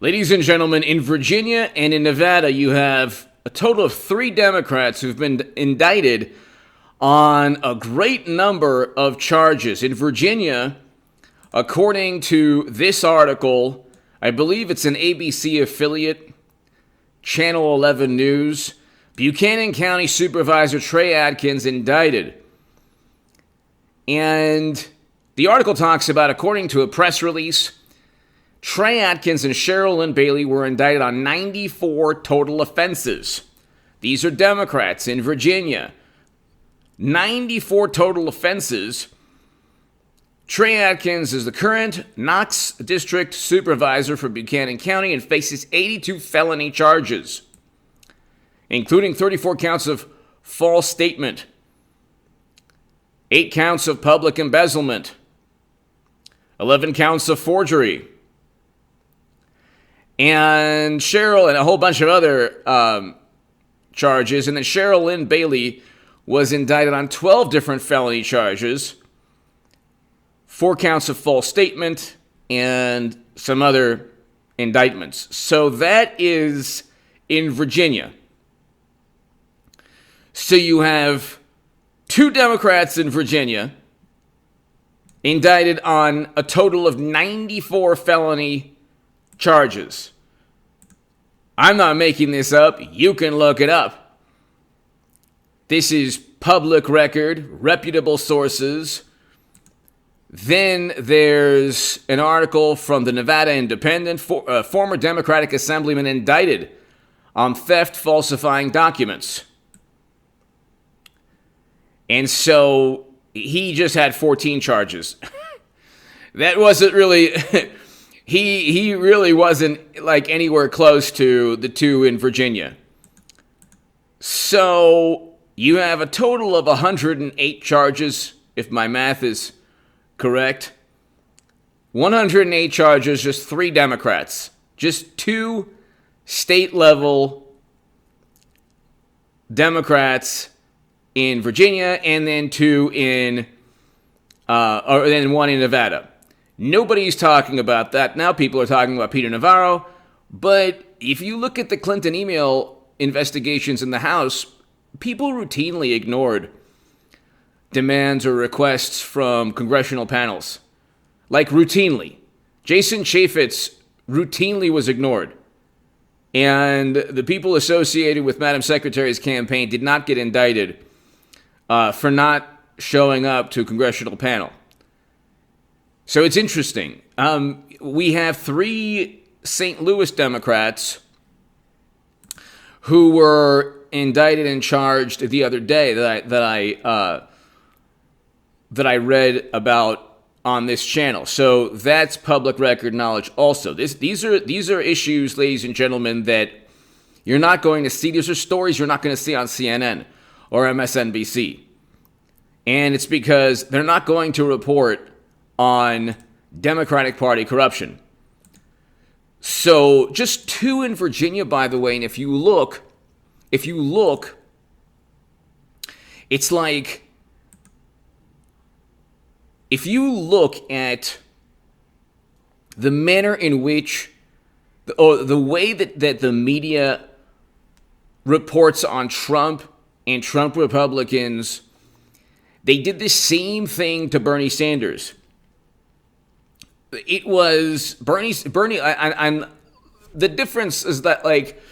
Ladies and gentlemen, in Virginia and in Nevada, you have a total of 3 Democrats who've been indicted on a great number of charges. In Virginia, according to this article, I believe it's an ABC affiliate, Channel 11 News, Buchanan County Supervisor Trey Adkins indicted. And the article talks about, according to a press release, Trey Adkins and Cheryl Lynn Bailey were indicted on 94 total offenses. These are Democrats in Virginia. 94 total offenses. Trey Adkins is the current Knox District Supervisor for Buchanan County and faces 82 felony charges, including 34 counts of false statement, 8 counts of public embezzlement, 11 counts of forgery, and Cheryl and a whole bunch of other charges. And then Cheryl Lynn Bailey was indicted on 12 different felony charges, 4 counts of false statement, and some other indictments. So that is in Virginia. So you have 2 Democrats in Virginia indicted on a total of 94 felony charges. I'm not making this up. You can look it up. This is public record, reputable sources. Then there's an article from the Nevada Independent, former Democratic Assemblyman indicted on theft falsifying documents. And so he just had 14 charges. That wasn't really... He really wasn't like anywhere close to the 2 in Virginia. So you have a total of 108 charges, if my math is correct. 108 charges, just 3 Democrats. Just 2 state-level Democrats in Virginia, and then 2 in, or then 1 in Nevada. Nobody's talking about that. Now people are talking about Peter Navarro. But if you look at the Clinton email investigations in the House, people routinely ignored demands or requests from congressional panels. Like routinely. Jason Chaffetz routinely was ignored. And the people associated with Madam Secretary's campaign did not get indicted for not showing up to a congressional panel. So it's interesting. We have 3 St. Louis Democrats who were indicted and charged the other day that I read about on this channel. So that's public record knowledge. Also, these are issues, ladies and gentlemen, that you're not going to see. These are stories you're not going to see on CNN or MSNBC, and it's because they're not going to report on Democratic Party corruption. So just 2 in Virginia, by the way, and if you look, it's like, if you look at the manner in which, or the way that the media reports on Trump and Trump Republicans, they did the same thing to Bernie Sanders. It was Bernie. I'm the difference is that, like,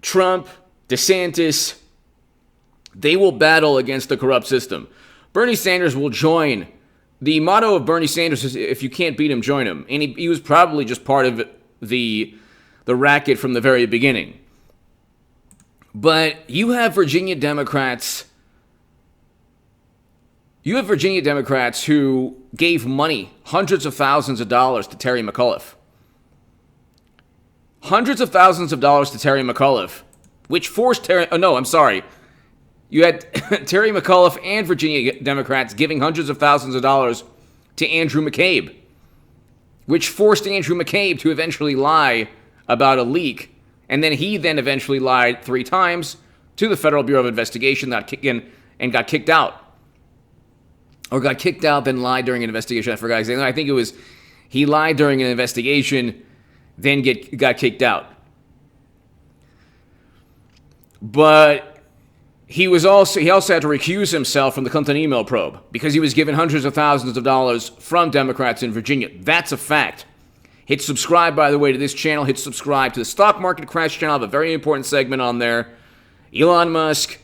Trump, DeSantis, they will battle against the corrupt system. Bernie Sanders will join. The motto of Bernie Sanders is, if you can't beat him, join him. And he was probably just part of the racket from the very beginning. But you have Virginia Democrats. You have Virginia Democrats who gave money, hundreds of thousands of dollars, to Terry McAuliffe. Hundreds of thousands of dollars to Terry McAuliffe, which forced Terry... Oh, no, I'm sorry. You had Terry McAuliffe and Virginia Democrats giving hundreds of thousands of dollars to Andrew McCabe, which forced Andrew McCabe to eventually lie about a leak. And then he eventually lied 3 times to the Federal Bureau of Investigation and got kicked out. Or got kicked out, then lied during an investigation. I forgot exactly. I think it was he lied during an investigation then got kicked out. But he also had to recuse himself from the Clinton email probe because he was given hundreds of thousands of dollars from Democrats in Virginia. That's a fact. Hit subscribe, by the way, to this channel. Hit subscribe to the Stock Market Crash channel. I have a very important segment on there. Elon Musk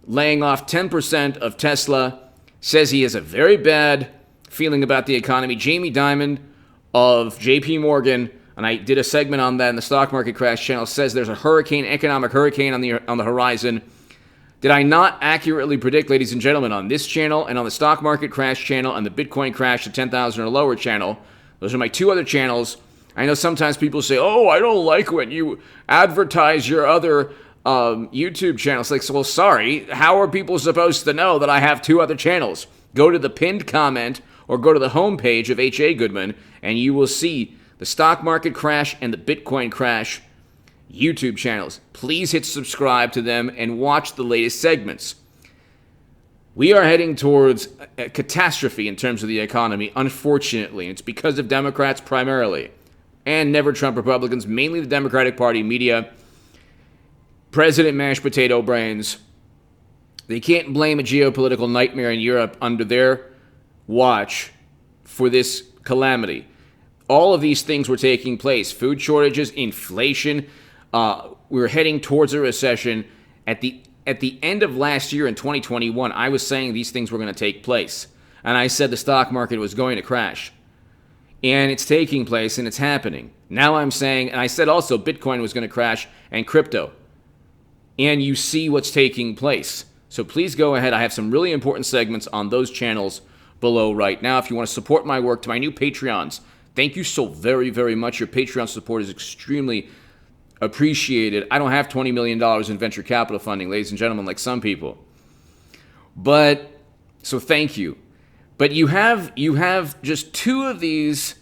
laying off 10% of Tesla, says he has a very bad feeling about the economy. Jamie Dimon of JP Morgan, and I did a segment on that in the Stock Market Crash channel, says there's a economic hurricane on the horizon. Did I not accurately predict, ladies and gentlemen, on this channel and on the Stock Market Crash channel and the Bitcoin Crash to 10,000 or lower channel? Those are my two other channels. I know sometimes people say, oh, I don't like when you advertise your other YouTube channels. Like, so, well, sorry, how are people supposed to know that I have two other channels? Go to the pinned comment or go to the homepage of H.A. Goodman, and you will see the Stock Market Crash and the Bitcoin Crash YouTube channels. Please hit subscribe to them and watch the latest segments. We are heading towards a catastrophe in terms of the economy, unfortunately. It's because of Democrats primarily, and never Trump Republicans, mainly the Democratic Party media, President mashed potato brains. They can't blame a geopolitical nightmare in Europe under their watch for this calamity. All of these things were taking place. Food shortages, inflation. We were heading towards a recession. At the end of last year in 2021, I was saying these things were going to take place. And I said the stock market was going to crash. And it's taking place and it's happening. Now I'm saying, and I said also Bitcoin was going to crash and crypto. And you see what's taking place. So please go ahead. I have some really important segments on those channels below right now. If you want to support my work, to my new Patreons, thank you so very, very much. Your Patreon support is extremely appreciated. I don't have $20 million in venture capital funding, ladies and gentlemen, like some people. But, so thank you. But you have just two of these,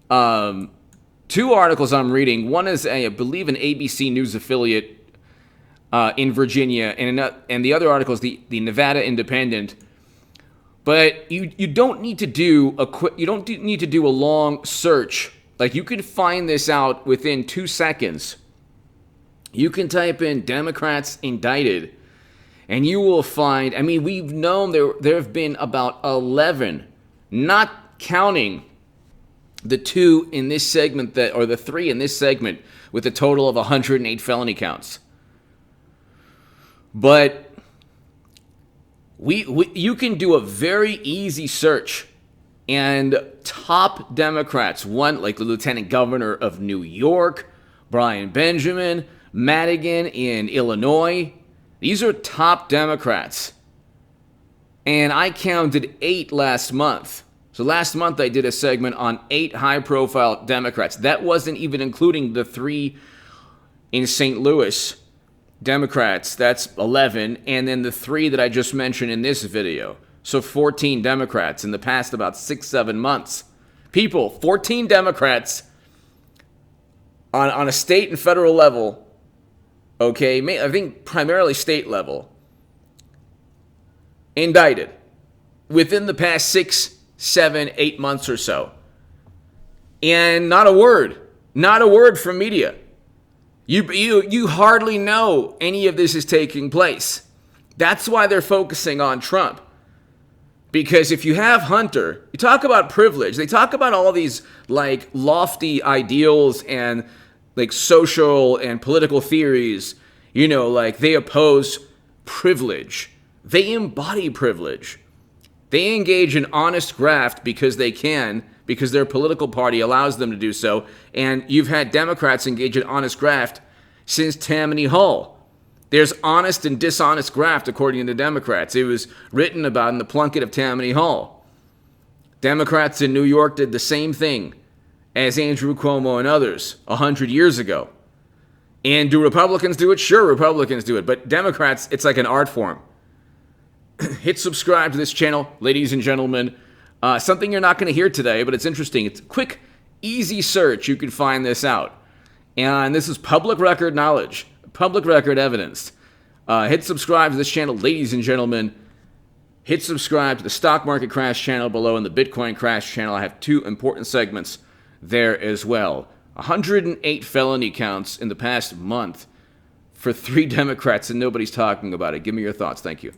two articles I'm reading. One is, I believe, an ABC News affiliate in Virginia, and the other article is the Nevada Independent. But you don't need to do a long search. Like, you can find this out within 2 seconds. You can type in Democrats indicted, and you will find, I mean, we've known there have been about 11, not counting the two in this segment or the three in this segment, with a total of 108 felony counts. But you can do a very easy search, and top Democrats, one like the Lieutenant Governor of New York, Brian Benjamin, Madigan in Illinois, these are top Democrats. And I counted 8 last month. So last month I did a segment on 8 high-profile Democrats. That wasn't even including the 3 in St. Louis Democrats. That's 11. And then the 3 that I just mentioned in this video. So 14 Democrats in the past about 6-7 months. People, 14 Democrats on a state and federal level, okay, I think primarily state level, indicted within the past 6, 7, 8 months or so. And not a word from media. You hardly know any of this is taking place. That's why they're focusing on Trump. Because if you have Hunter, you talk about privilege. They talk about all these like lofty ideals and like social and political theories. You know, like they oppose privilege. They embody privilege. They engage in honest graft because they can, because their political party allows them to do so. And you've had Democrats engage in honest graft since Tammany Hall. There's honest and dishonest graft, according to Democrats. It was written about in the Plunket of Tammany Hall. Democrats in New York did the same thing as Andrew Cuomo and others 100 years ago. And do Republicans do it? Sure, Republicans do it. But Democrats, it's like an art form. Hit subscribe to this channel, ladies and gentlemen. Something you're not going to hear today, but it's interesting. It's a quick, easy search. You can find this out. And this is public record knowledge. Public record evidence. Hit subscribe to this channel, ladies and gentlemen. Hit subscribe to the Stock Market Crash channel below and the Bitcoin Crash channel. I have 2 important segments there as well. 108 felony counts in the past month for 3 Democrats, and nobody's talking about it. Give me your thoughts. Thank you.